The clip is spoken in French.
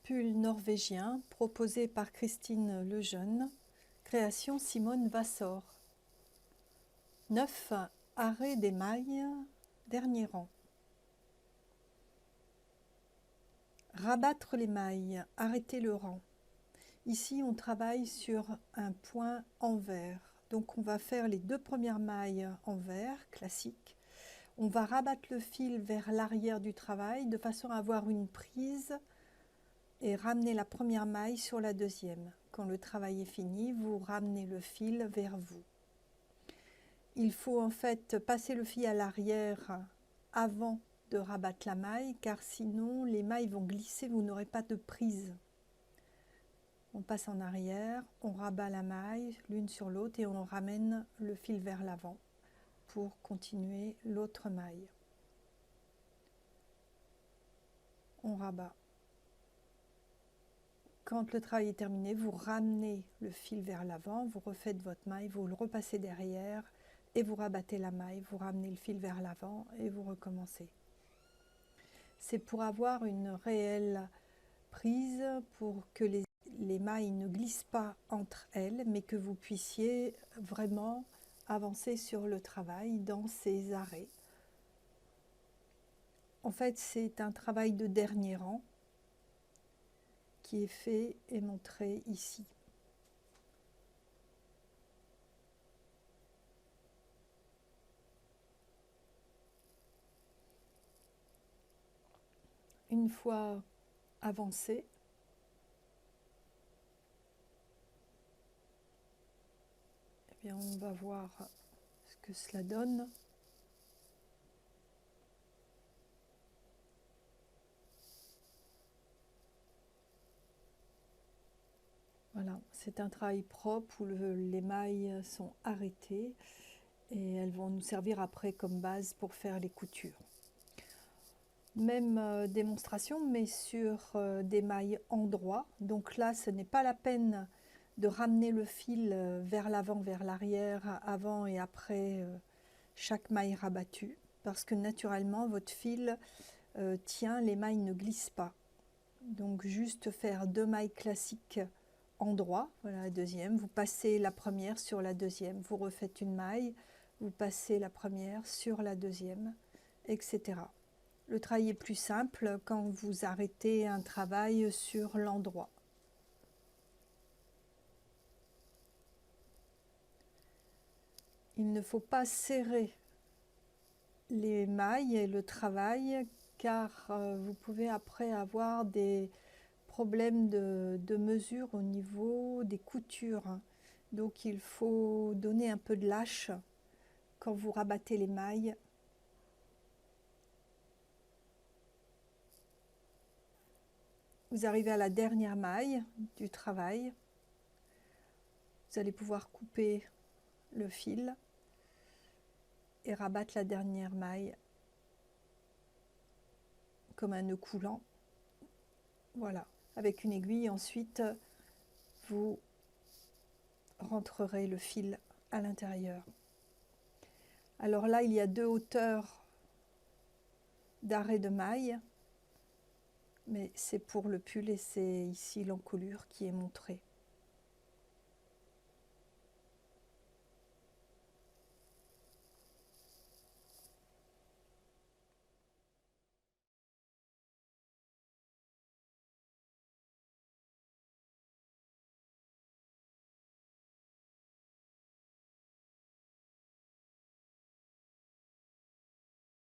pull norvégien proposé par Christine Lejeune, création Simone Vassor. 9 arrêts d'émail, dernier rang. Rabattre les mailles, arrêter le rang. Ici, on travaille sur un point envers. Donc, on va faire les 2 premières mailles envers, classiques. On va rabattre le fil vers l'arrière du travail de façon à avoir une prise et ramener la première maille sur la deuxième. Quand le travail est fini, vous ramenez le fil vers vous. Il faut en fait passer le fil à l'arrière avant de rabattre la maille, car sinon les mailles vont glisser, vous n'aurez pas de prise. On passe en arrière, on rabat la maille l'une sur l'autre et on ramène le fil vers l'avant pour continuer l'autre maille. On rabat. Quand le travail est terminé, vous ramenez le fil vers l'avant, vous refaites votre maille, vous le repassez derrière et vous rabattez la maille, vous ramenez le fil vers l'avant et vous recommencez. C'est pour avoir une réelle prise, pour que les mailles ne glissent pas entre elles, mais que vous puissiez vraiment avancer sur le travail dans ces arrêts. En fait, c'est un travail de dernier rang qui est fait et montré ici. Une fois avancé, eh bien on va voir ce que cela donne. Voilà, c'est un travail propre où les mailles sont arrêtées et elles vont nous servir après comme base pour faire les coutures. Même démonstration, mais sur des mailles endroit. Donc là, ce n'est pas la peine de ramener le fil vers l'avant, vers l'arrière, avant et après chaque maille rabattue, parce que naturellement, votre fil tient, les mailles ne glissent pas. Donc juste faire 2 mailles classiques endroit, voilà la deuxième, vous passez la première sur la deuxième, vous refaites une maille, vous passez la première sur la deuxième, etc. Le travail est plus simple quand vous arrêtez un travail sur l'endroit. Il ne faut pas serrer les mailles et le travail, car vous pouvez après avoir des problèmes de mesure au niveau des coutures. Donc il faut donner un peu de lâche quand vous rabattez les mailles. Vous arrivez à la dernière maille du travail. Vous allez pouvoir couper le fil et rabattre la dernière maille comme un nœud coulant. Voilà, avec une aiguille, ensuite vous rentrerez le fil à l'intérieur. Alors là, il y a 2 hauteurs d'arrêt de maille, mais c'est pour le pull et c'est ici l'encolure qui est montrée.